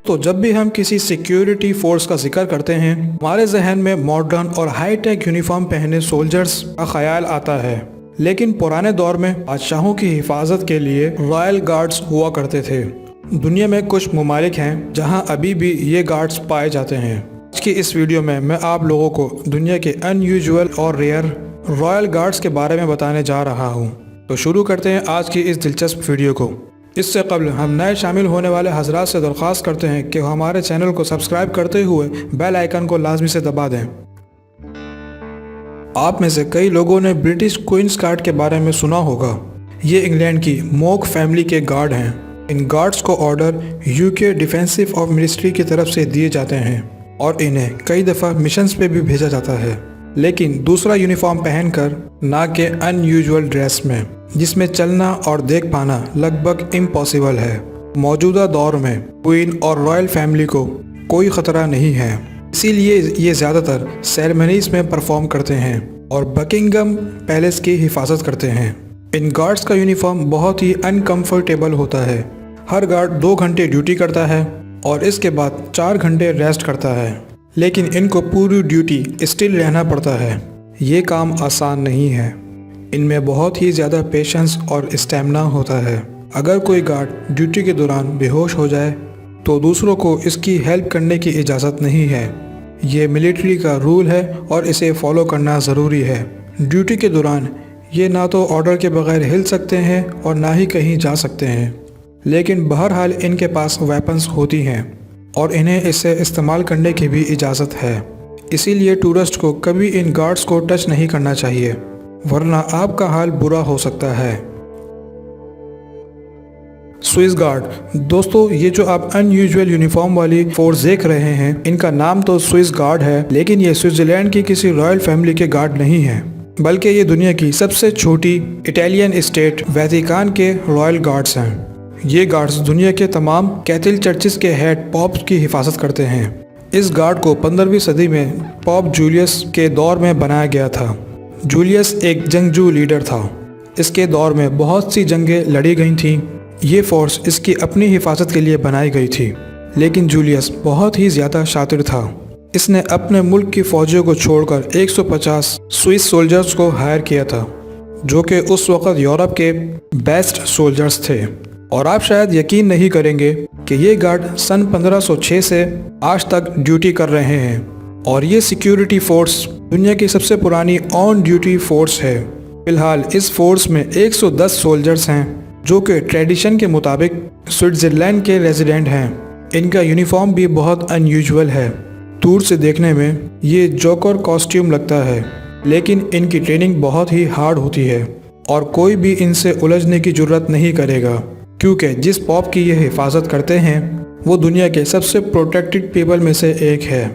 दोस्तों, जब भी हम किसी सिक्योरिटी फोर्स का जिक्र करते हैं, हमारे जहन में मॉडर्न और हाई टेक यूनिफॉर्म पहने सोल्जर्स का ख्याल आता है। लेकिन पुराने दौर में बादशाहों की हिफाजत के लिए रॉयल गार्ड्स हुआ करते थे। दुनिया में कुछ ममालिक हैं जहां अभी भी ये गार्ड्स पाए जाते हैं। आज की इस वीडियो में मैं आप लोगों को दुनिया के अनयूजुअल और रेयर रॉयल गार्ड्स के बारे में बताने जा रहा हूँ। तो शुरू करते हैं आज की इस दिलचस्प वीडियो को। इससे कबल हम नए शामिल होने वाले हजरात से दरख्वास्त करते हैं कि हमारे चैनल को सब्सक्राइब करते हुए बेल आइकन को लाजमी से दबा दें। आप में से कई लोगों ने ब्रिटिश क्वींस गार्ड के बारे में सुना होगा। ये इंग्लैंड की मोक फैमिली के गार्ड हैं। इन गार्ड्स को order UK defensive of ministry की तरफ से दिए जाते हैं और इन्हें कई दफ़ा मिशंस पे भी भेजा जाता है, लेकिन दूसरा यूनिफॉर्म पहनकर, ना कि अनयूजुअल ड्रेस में, जिसमें चलना और देख पाना लगभग इम्पॉसिबल है। मौजूदा दौर में क्वीन और रॉयल फैमिली को कोई ख़तरा नहीं है, इसीलिए ये ज़्यादातर सेरेमनीज में परफॉर्म करते हैं और बकिंगम पैलेस की हिफाजत करते हैं। इन गार्ड्स का यूनिफॉर्म बहुत ही अनकम्फर्टेबल होता है। हर गार्ड 2 घंटे ड्यूटी करता है और इसके बाद 4 घंटे रेस्ट करता है, लेकिन इनको पूरी ड्यूटी स्टिल रहना पड़ता है। ये काम आसान नहीं है। इनमें बहुत ही ज़्यादा पेशेंस और स्टेमिना होता है। अगर कोई गार्ड ड्यूटी के दौरान बेहोश हो जाए तो दूसरों को इसकी हेल्प करने की इजाज़त नहीं है। ये मिलिट्री का रूल है और इसे फॉलो करना ज़रूरी है। ड्यूटी के दौरान ये ना तो ऑर्डर के बगैर हिल सकते हैं और ना ही कहीं जा सकते हैं, लेकिन बहरहाल इनके पास वेपन्स होती हैं और इन्हें इससे इस्तेमाल करने की भी इजाज़त है। इसीलिए टूरिस्ट को कभी इन गार्ड्स को टच नहीं करना चाहिए, वरना आपका हाल बुरा हो सकता है। Swiss guard. दोस्तों, ये जो आप अनयूजुअल यूनिफॉर्म वाली फोर्स देख रहे हैं, इनका नाम तो स्विस गार्ड है, लेकिन ये स्विट्जरलैंड की किसी रॉयल फैमिली के गार्ड नहीं है, बल्कि ये दुनिया की सबसे छोटी इटालियन स्टेट वेटिकन के रॉयल गार्ड्स हैं। ये गार्ड्स दुनिया के तमाम कैथलिक चर्चिस के हेड पॉप्स की हिफाजत करते हैं। इस गार्ड को 15वीं सदी में पॉप जूलियस के दौर में बनाया गया था। जूलियस एक जंगजू लीडर था। इसके दौर में बहुत सी जंगें लड़ी गई थीं। ये फोर्स इसकी अपनी हिफाजत के लिए बनाई गई थी, लेकिन जूलियस बहुत ही ज़्यादा शातिर था। इसने अपने मुल्क की फौजियों को छोड़कर 150 स्विस सोल्जर्स को हायर किया था, जो कि उस वक़्त यूरोप के बेस्ट सोल्जर्स थे। और आप शायद यकीन नहीं करेंगे कि ये गार्ड सन 1506 से आज तक ड्यूटी कर रहे हैं और ये सिक्योरिटी फोर्स दुनिया की सबसे पुरानी ऑन ड्यूटी फोर्स है। फिलहाल इस फोर्स में 110 सोल्जर्स हैं, जो कि ट्रेडिशन के मुताबिक स्विट्जरलैंड के रेजिडेंट हैं। इनका यूनिफॉर्म भी बहुत अनयूजुअल है। दूर से देखने में ये जोकर कॉस्ट्यूम लगता है, लेकिन इनकी ट्रेनिंग बहुत ही हार्ड होती है और कोई भी इनसे उलझने की जुर्रत नहीं करेगा, क्योंकि जिस पॉप की ये हिफाजत करते हैं वो दुनिया के सबसे प्रोटेक्टेड पीपल में से एक है।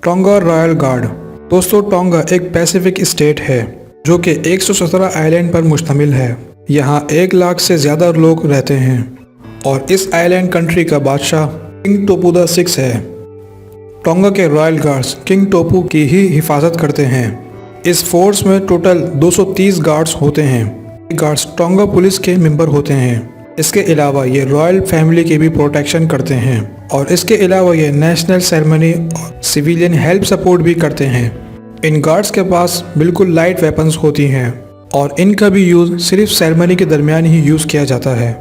Tonga royal guard. दोस्तों, टोंगा एक पैसिफिक स्टेट है जो कि 117 आइलैंड पर मुश्तमिल है। यहाँ 1 लाख से ज़्यादा लोग रहते हैं और इस आइलैंड कंट्री का बादशाह किंग टोपू द 6 है। टोंगा के रॉयल गार्ड्स किंग टोपू की ही हिफाजत करते हैं। इस फोर्स में टोटल 230 गार्ड्स होते हैं। गार्ड्स टोंगा पुलिस के मेंबर होते हैं। इसके अलावा ये रॉयल फैमिली की भी प्रोटेक्शन करते हैं और इसके अलावा ये नेशनल सेरेमनी और सिविलियन हेल्प सपोर्ट भी करते हैं। इन गार्ड्स के पास बिल्कुल लाइट वेपन्स होती हैं और इनका भी यूज़ सिर्फ सेरेमनी के दरमियान ही यूज़ किया जाता है।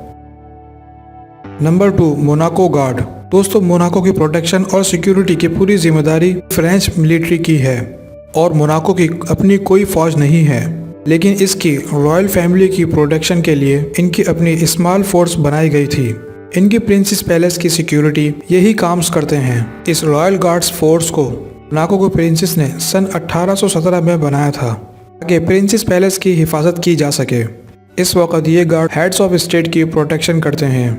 Number 2, Monaco guard. दोस्तों, मोनाको की प्रोटेक्शन और सिक्योरिटी की पूरी जिम्मेदारी फ्रेंच मिलिट्री की है और मोनाको की अपनी कोई फौज नहीं है, लेकिन इसकी रॉयल फैमिली की प्रोटेक्शन के लिए इनकी अपनी स्मॉल फोर्स बनाई गई थी। इनकी प्रिंसेस पैलेस की सिक्योरिटी यही काम्स करते हैं। इस रॉयल गार्ड्स फोर्स को मोनाको के प्रिंसेस ने सन 1817 में बनाया था ताकि प्रिंसेस पैलेस की हिफाजत की जा सके। इस वक्त ये गार्ड हेड्स ऑफ स्टेट की प्रोटेक्शन करते हैं।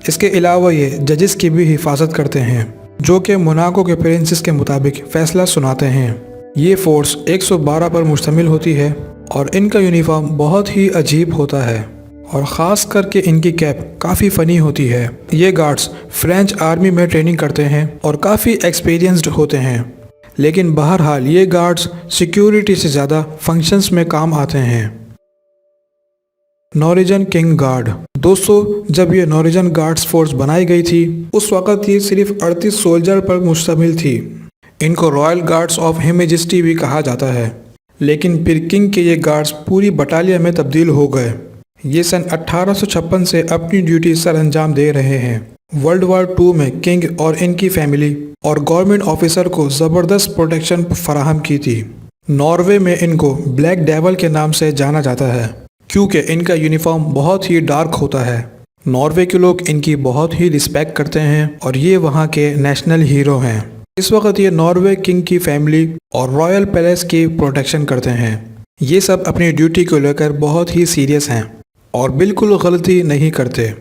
इसके अलावा ये जजेस की भी हिफाजत करते हैं, जो कि मोनाको के प्रिंसेस के मुताबिक फैसला सुनाते हैं। ये फोर्स 112 पर मुश्तमिल होती है और इनका यूनिफॉर्म बहुत ही अजीब होता है और ख़ास करके इनकी कैप काफ़ी फ़नी होती है। ये गार्ड्स फ्रेंच आर्मी में ट्रेनिंग करते हैं और काफ़ी एक्सपीरियंस्ड होते हैं, लेकिन बहरहाल ये गार्ड्स सिक्योरिटी से ज़्यादा फंक्शंस में काम आते हैं। Norwegian king guard. दोस्तों, जब ये नॉर्वेजियन गार्ड्स फोर्स बनाई गई थी उस वक्त ये सिर्फ 38 सोल्जर पर मुश्तमिल थी। इनको royal guards of his majesty भी कहा जाता है। लेकिन फिर किंग के ये गार्ड्स पूरी बटालियन में तब्दील हो गए। ये सन 1856 से अपनी ड्यूटी सर अंजाम दे रहे हैं। वर्ल्ड वॉर 2 में किंग और इनकी फैमिली और गवर्नमेंट ऑफिसर को ज़बरदस्त प्रोटेक्शन फराहम की थी। नॉर्वे में इनको ब्लैक डेवल के नाम से जाना जाता है क्योंकि इनका यूनिफॉर्म बहुत ही डार्क होता है। नॉर्वे के लोग इनकी बहुत ही रिस्पेक्ट करते हैं और ये वहाँ के नेशनल हीरो हैं। इस वक्त ये नॉर्वे किंग की फैमिली और रॉयल पैलेस की प्रोटेक्शन करते हैं। ये सब अपनी ड्यूटी को लेकर बहुत ही सीरियस हैं और बिल्कुल गलती नहीं करते।